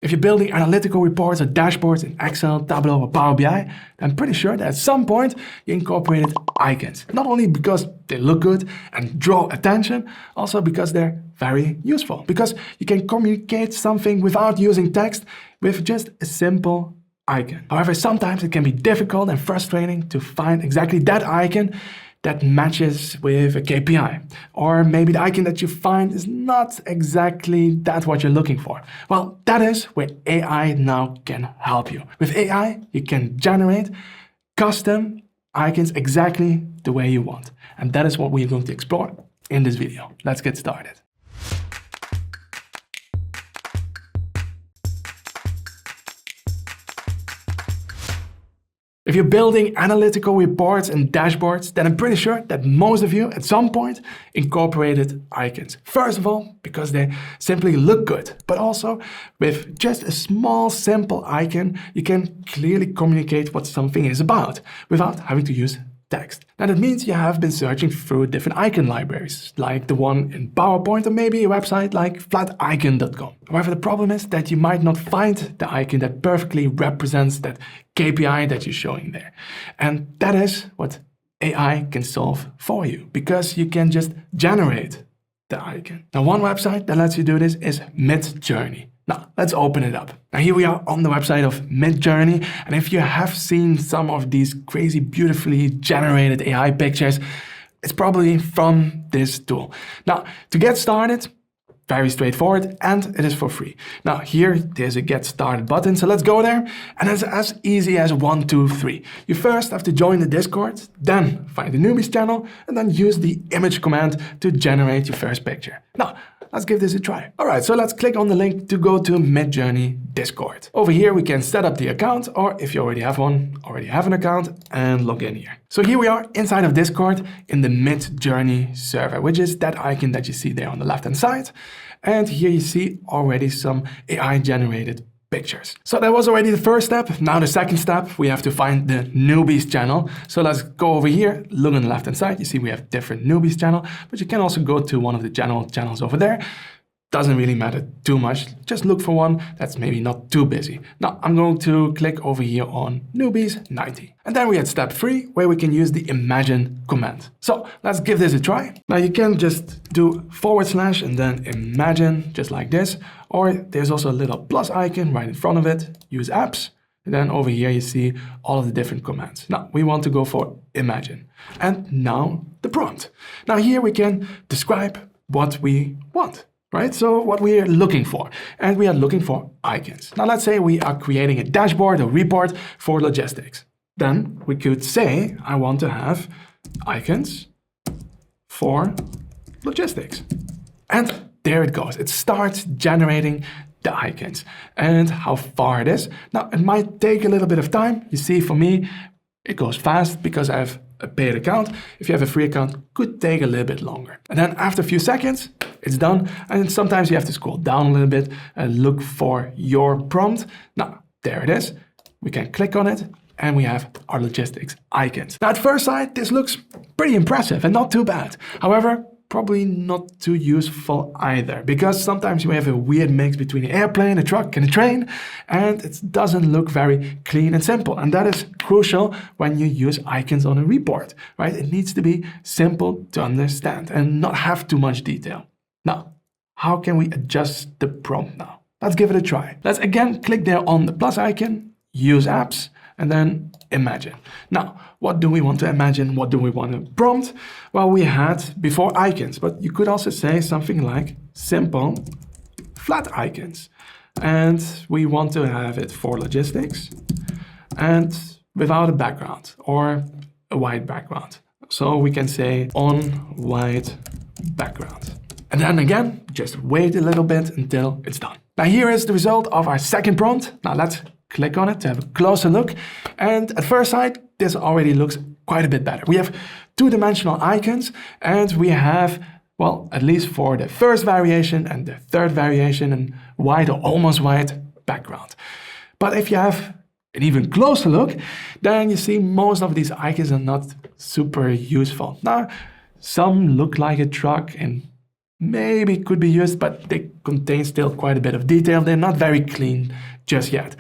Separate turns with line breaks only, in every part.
If you're building analytical reports or dashboards in Excel, Tableau, or Power BI, I'm pretty sure that at some point you incorporated icons. Not only because they look good and draw attention, also because they're very useful. Because you can communicate something without using text with just a simple icon. However, sometimes it can be difficult and frustrating to find exactly that icon that matches with a KPI. Or maybe the icon that you find is not exactly that what you're looking for. Well, that is where AI now can help you. With AI, you can generate custom icons exactly the way you want. And that is what we're going to explore in this video. Let's get started. If you're building analytical reports and dashboards, then I'm pretty sure that most of you at some point incorporated icons. First of all, because they simply look good, but also with just a small, simple icon, you can clearly communicate what something is about without having to use text. Now that means you have been searching through different icon libraries, like the one in PowerPoint or maybe a website like flaticon.com. However, the problem is that you might not find the icon that perfectly represents that KPI that you're showing there. And that is what AI can solve for you, because you can just generate the icon. Now, one website that lets you do this is Midjourney. Now, let's open it up. Now, here we are on the website of Midjourney. And if you have seen some of these crazy, beautifully generated AI pictures, it's probably from this tool. Now, to get started, very straightforward, and it is for free. Now, here, there's a Get Started button, so let's go there. And it's as easy as 1, 2, 3. You first have to join the Discord, then find the newbies channel, and then use the image command to generate your first picture. Now, let's give this a try. All right, so let's click on the link to go to Midjourney Discord. Over here, we can set up the account, or if you already have one, already have an account, and log in here. So here we are inside of Discord in the Midjourney server, which is that icon that you see there on the left-hand side. And here you see already some AI-generated pictures. So that was already the first step. Now the second step, we have to find the newbies channel. So let's go over here, look on the left-hand side. You see we have different newbies channel, but you can also go to one of the general channels over there. Doesn't really matter too much. Just look for one that's maybe not too busy. Now I'm going to click over here on newbies 90. And then we had step 3, where we can use the imagine command. So let's give this a try. Now you can just do / and then imagine just like this. Or there's also a little plus icon right in front of it. Use apps. And then over here you see all of the different commands. Now we want to go for imagine. And now the prompt. Now here we can describe what we want. Right? So what we are looking for, and we are looking for icons. Now let's say we are creating a dashboard or report for logistics. Then we could say, I want to have icons for logistics. And there it goes. It starts generating the icons and how far it is. Now it might take a little bit of time. You see, for me, it goes fast because I have a paid account. If you have a free account, it could take a little bit longer. And then after a few seconds, it's done. And sometimes you have to scroll down a little bit and look for your prompt. Now, there it is. We can click on it and we have our logistics icons. Now, at first sight, this looks pretty impressive and not too bad. However, probably not too useful either, because sometimes you have a weird mix between an airplane, a truck, and a train, and it doesn't look very clean and simple. And that is crucial when you use icons on a report, right? It needs to be simple to understand and not have too much detail. Now, how can we adjust the prompt now? Let's give it a try. Let's again click there on the plus icon, use apps, and then imagine. Now, what do we want to imagine? What do we want to prompt? Well, we had before icons, but you could also say something like simple flat icons. And we want to have it for logistics and without a background or a white background. So we can say on white background. And then again, just wait a little bit until it's done. Now here is the result of our second prompt. Now let's click on it to have a closer look. And at first sight, this already looks quite a bit better. We have two-dimensional icons and we have, well, at least for the first variation and the third variation, a white or almost white background. But if you have an even closer look, then you see most of these icons are not super useful. Now, some look like a truck and maybe could be used, but they contain still quite a bit of detail. They're not very clean just yet.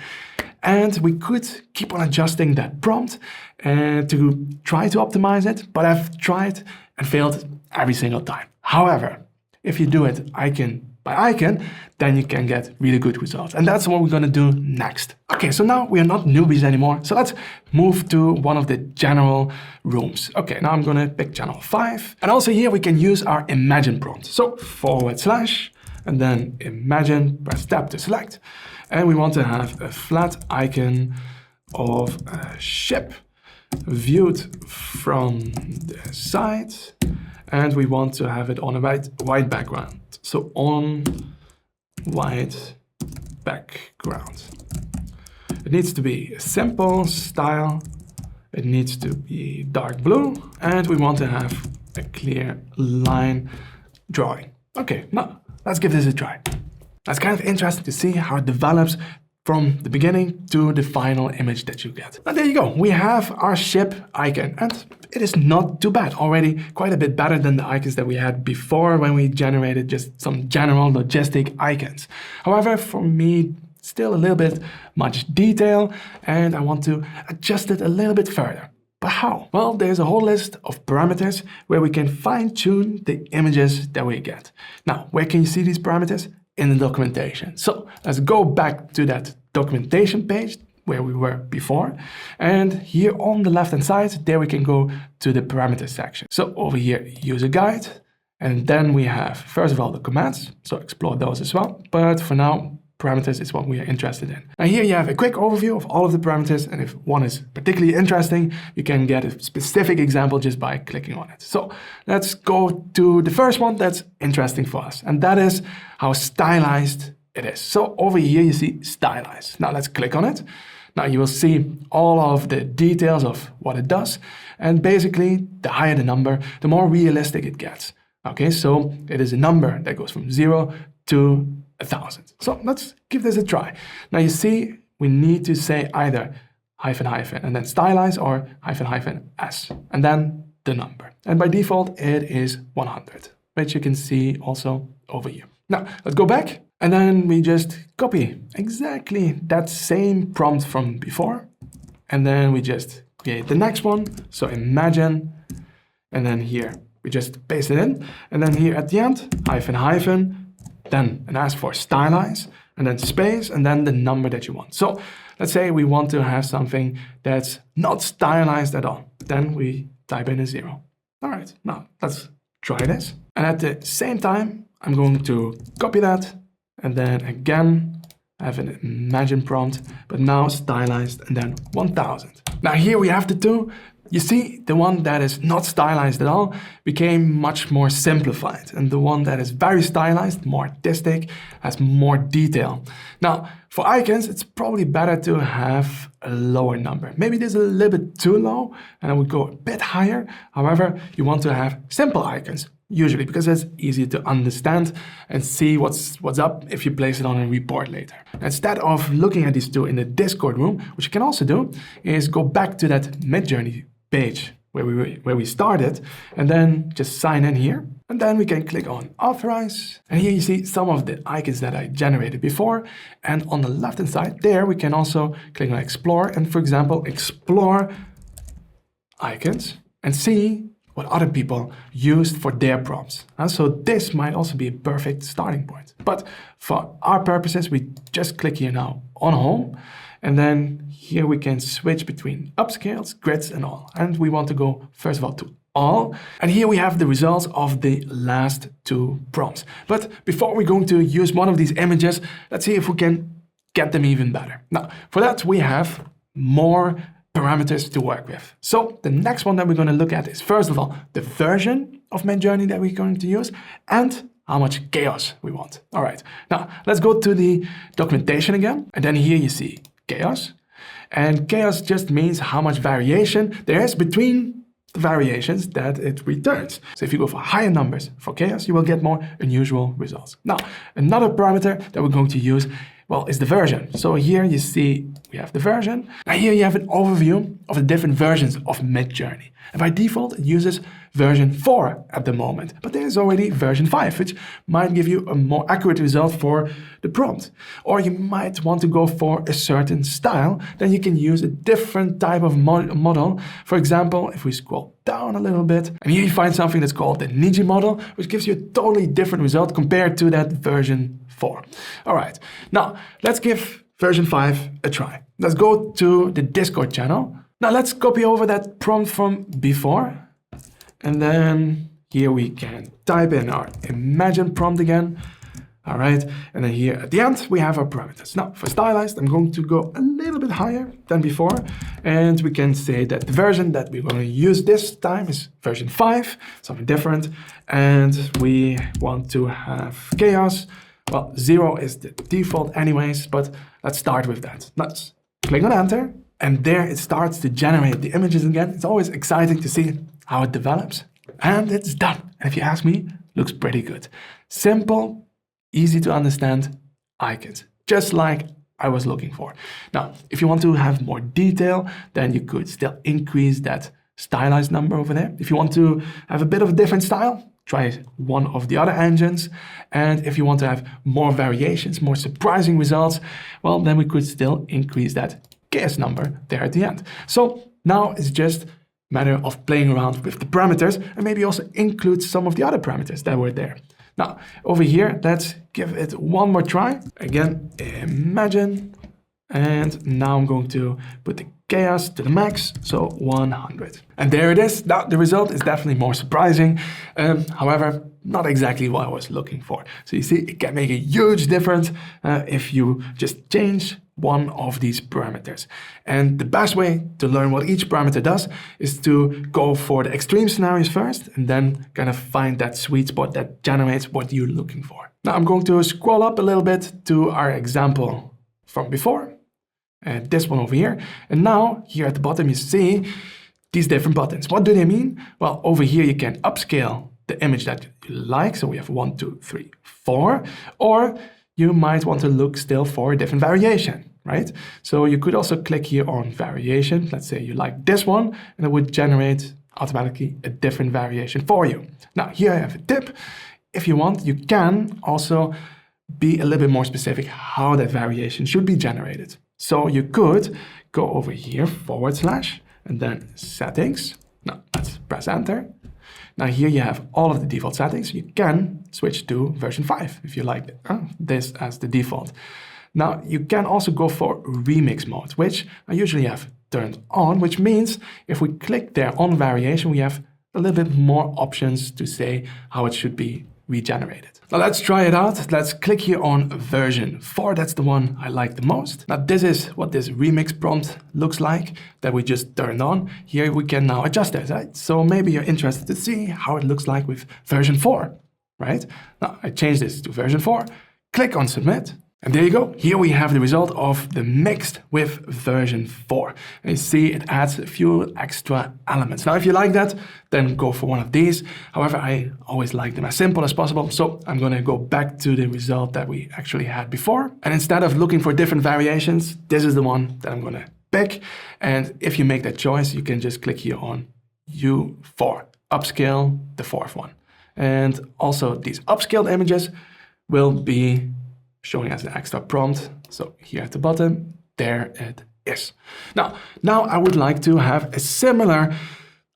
And we could keep on adjusting that prompt to try to optimize it, but I've tried and failed every single time. However, if you do it icon by icon, then you can get really good results. And that's what we're gonna do next. Okay, so now we are not newbies anymore. So let's move to one of the general rooms. Okay, now I'm gonna pick channel 5. And also here we can use our imagine prompt. So / and then imagine, press tab to select. And we want to have a flat icon of a ship viewed from the side. And we want to have it on a white background. So on white background. It needs to be a simple style. It needs to be dark blue. And we want to have a clear line drawing. Okay, now let's give this a try. That's kind of interesting to see how it develops from the beginning to the final image that you get. Now there you go, we have our ship icon, and it is not too bad. Already quite a bit better than the icons that we had before when we generated just some general logistic icons. However, for me, still a little bit much detail, and I want to adjust it a little bit further. But how? Well, there's a whole list of parameters where we can fine-tune the images that we get. Now, where can you see these parameters? In the documentation. So let's go back to that documentation page where we were before. And here on the left-hand side, there we can go to the parameters section. So over here, user guide. And then we have, first of all, the commands. So explore those as well. But for now, parameters is what we are interested in. Now here you have a quick overview of all of the parameters, and if one is particularly interesting, you can get a specific example just by clicking on it. So let's go to the first one that's interesting for us, and that is how stylized it is. So over here you see stylized. Now let's click on it. Now you will see all of the details of what it does, and basically the higher the number, the more realistic it gets. Okay, so it is a number that goes from 0 to 1,000. So let's give this a try. Now you see we need to say either -- and then stylize, or -- and then the number. And by default it is 100, which you can see also over here. Now let's go back, and then we just copy exactly that same prompt from before, and then we just create the next one. So imagine, and then here we just paste it in, and then here at the end -- then and ask for stylize, and then space, and then the number that you want. So let's say we want to have something that's not stylized at all. Then we type in a 0. All right, now let's try this. And at the same time, I'm going to copy that, and then again, have an imagine prompt, but now stylized, and then 1,000. Now here we have the two. You see, the one that is not stylized at all became much more simplified, and the one that is very stylized, more artistic, has more detail. Now, for icons, it's probably better to have a lower number. Maybe this is a little bit too low, and I would go a bit higher. However, you want to have simple icons, usually, because it's easy to understand and see what's up if you place it on a report later. Instead of looking at these two in the Discord room, what you can also do is go back to that Midjourney page where we started, and then just sign in here, and then we can click on authorize, and here you see some of the icons that I generated before, and on the left hand side there we can also click on explore, and for example explore icons and see what other people used for their prompts. And so this might also be a perfect starting point. But for our purposes, we just click here now on home, and then here we can switch between upscales, grids, and all. And we want to go first of all to all. And here we have the results of the last two prompts. But before we're going to use one of these images, let's see if we can get them even better. Now, for that we have more parameters to work with. So the next one that we're going to look at is, first of all, the version of Midjourney that we're going to use, and how much chaos we want. All right, now let's go to the documentation again, and then here you see chaos, and chaos just means how much variation there is between the variations that it returns. So if you go for higher numbers for chaos, you will get more unusual results. Now, another parameter that we're going to use well, is the version. So here you see we have the version. Now here you have an overview of the different versions of Midjourney. And by default, it uses version 4 at the moment, but there is already version 5, which might give you a more accurate result for the prompt. Or you might want to go for a certain style, then you can use a different type of model. For example, if we scroll down a little bit, and here you find something that's called the Niji model, which gives you a totally different result compared to that version 4. All right, now let's give version 5 a try. Let's go to the Discord channel. Now let's copy over that prompt from before. And then here we can type in our imagine prompt again. All right, and then here at the end, we have our parameters. Now for stylized, I'm going to go a little bit higher than before. And we can say that the version that we're going to use this time is version 5, something different. And we want to have chaos. Well, 0 is the default anyways, but let's start with that. Let's click on enter. And there it starts to generate the images again. It's always exciting to see how it develops. And it's done. And if you ask me, looks pretty good. Simple, easy to understand icons, just like I was looking for. Now, if you want to have more detail, then you could still increase that stylized number over there. If you want to have a bit of a different style, try one of the other engines. And if you want to have more variations, more surprising results, well, then we could still increase that chaos number there at the end. So now it's just a matter of playing around with the parameters and maybe also include some of the other parameters that were there. Now, over here, let's give it one more try. Again, imagine. And now I'm going to put the chaos to the max, so 100. And there it is. Now, the result is definitely more surprising. However, not exactly what I was looking for. So you see, it can make a huge difference if you just change one of these parameters. And the best way to learn what each parameter does is to go for the extreme scenarios first and then kind of find that sweet spot that generates what you're looking for. Now I'm going to scroll up a little bit to our example from before, and this one over here. And now here at the bottom you see these different buttons. What do they mean? Well, over here you can upscale the image that you like. So we have 1, 2, 3, 4, or you might want to look still for a different variation, right? So you could also click here on variation. Let's say you like this one, and it would generate automatically a different variation for you. Now here I have a tip. If you want, you can also be a little bit more specific how that variation should be generated. So you could go over here, / and then settings. Now let's press enter. Now here you have all of the default settings. You can switch to version 5 if you like this as the default. Now you can also go for remix mode, which I usually have turned on, which means if we click there on variation, we have a little bit more options to say how it should be regenerated. Now let's try it out. Let's click here on version 4. That's the one I like the most. Now this is what this remix prompt looks like that we just turned on. Here we can now adjust it, right? So maybe you're interested to see how it looks like with version 4, right? Now I changed this to version 4, click on submit. And there you go. Here we have the result of the mixed with version 4. And you see it adds a few extra elements. Now, if you like that, then go for one of these. However, I always like them as simple as possible. So I'm going to go back to the result that we actually had before. And instead of looking for different variations, this is the one that I'm going to pick. And if you make that choice, you can just click here on U4, upscale the 4th one. And also these upscaled images will be showing as an extra prompt. So here at the bottom, there it is. Now I would like to have a similar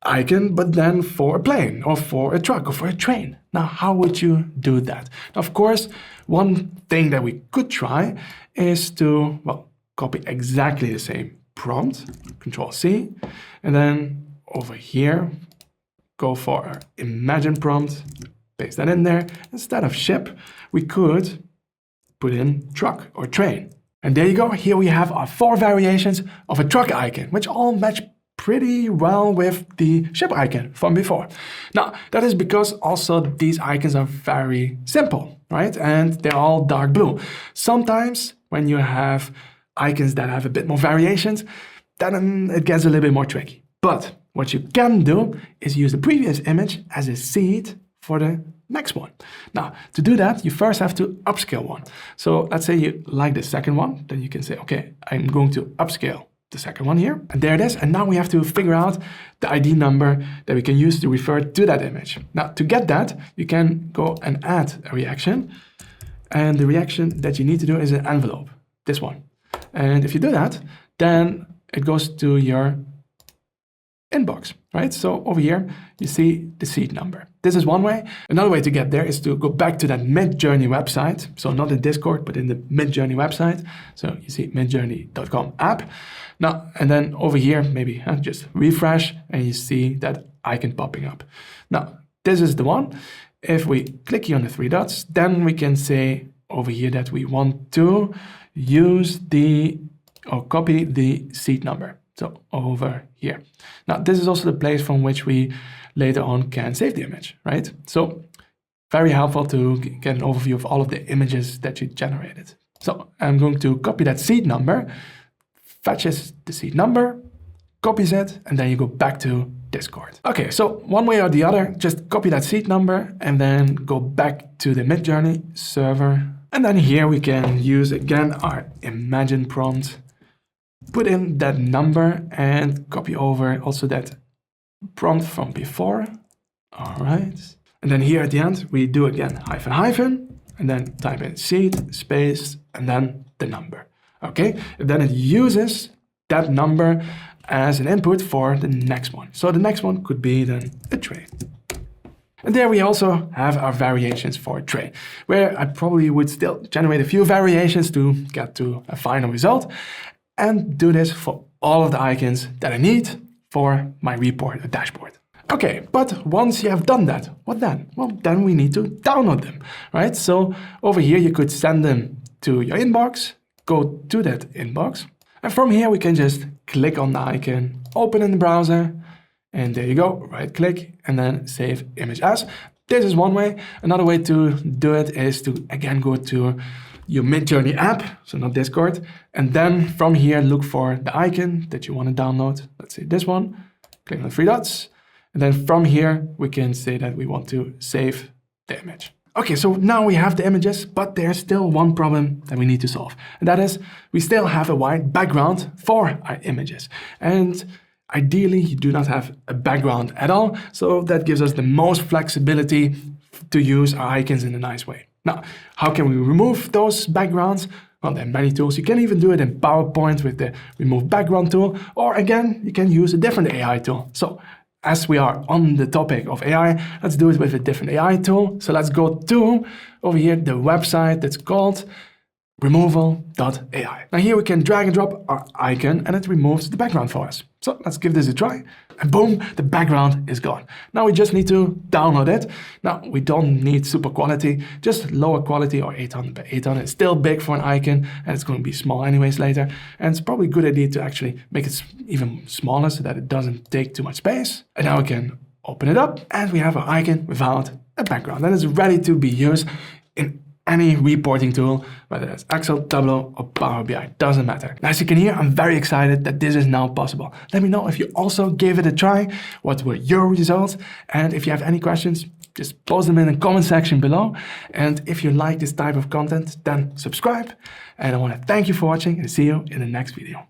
icon, but then for a plane or for a truck or for a train. Now, how would you do that? Now, of course, one thing that we could try is to, well, copy exactly the same prompt, Control C, and then over here, go for our imagine prompt, paste that in there. Instead of ship, we could put in truck or train. And there you go. Here we have our 4 variations of a truck icon, which all match pretty well with the ship icon from before. Now, that is because also these icons are very simple, right? And they're all dark blue. Sometimes when you have icons that have a bit more variations, then it gets a little bit more tricky. But what you can do is use the previous image as a seed for the next one. Now, to do that, you first have to upscale one. So let's say you like the second one, then you can say, okay, I'm going to upscale the second one here, and there it is. And now we have to figure out the ID number that we can use to refer to that image. Now, to get that, you can go and add a reaction, and the reaction that you need to do is an envelope, this one. And if you do that, then it goes to your inbox, right? So over here, you see the seed number. This is one way. Another way to get there is to go back to that Midjourney website. So not in Discord, but in the Midjourney website. So you see midjourney.com app. Now, and then over here, maybe just refresh and you see that icon popping up. Now, this is the one. If we click here on the three dots, then we can say over here that we want to use or copy the seed number. So over here. Now, this is also the place from which we later on can save the image, right? So very helpful to get an overview of all of the images that you generated. So I'm going to copy that seed number, fetches the seed number, copies it, and then you go back to Discord. Okay, so one way or the other, just copy that seed number and then go back to the Midjourney server. And then here we can use again our imagine prompt, put in that number and copy over also that prompt from before. All right. And then here at the end, we do again hyphen, and then type in seed, space, and then the number. Okay. And then it uses that number as an input for the next one. So the next one could be then a tray. And there we also have our variations for a tray, where I probably would still generate a few variations to get to a final result, and do this for all of the icons that I need for my report or dashboard. Okay, but once you have done that, what then? Well, then we need to download them, right? So over here, you could send them to your inbox, go to that inbox, and from here, we can just click on the icon, open in the browser, and there you go, right click, and then save image as. This is one way. Another way to do it is to again go to your Midjourney app, so not Discord, and then from here look for the icon that you want to download. Let's say this one, click on the three dots, and then from here we can say that we want to save the image. Okay, so now we have the images, but there's still one problem that we need to solve, and that is we still have a white background for our images. And ideally, you do not have a background at all, so that gives us the most flexibility to use our icons in a nice way. Now, how can we remove those backgrounds? Well, there are many tools. You can even do it in PowerPoint with the Remove Background tool, or again, you can use a different AI tool. So, as we are on the topic of AI, let's do it with a different AI tool. So let's go to, over here, the website that's called removal.ai. Now here we can drag and drop our icon and it removes the background for us. So let's give this a try, and boom, the background is gone. Now we just need to download it. Now we don't need super quality, just lower quality or 800 by 800. It's still big for an icon and it's going to be small anyways later. And it's probably a good idea to actually make it even smaller so that it doesn't take too much space. And now we can open it up and we have our icon without a background. That is ready to be used in any reporting tool, whether that's Excel, Tableau, or Power BI, doesn't matter. Now, as you can hear, I'm very excited that this is now possible. Let me know if you also gave it a try, what were your results, and if you have any questions, just post them in the comment section below. And if you like this type of content, then subscribe. And I want to thank you for watching and see you in the next video.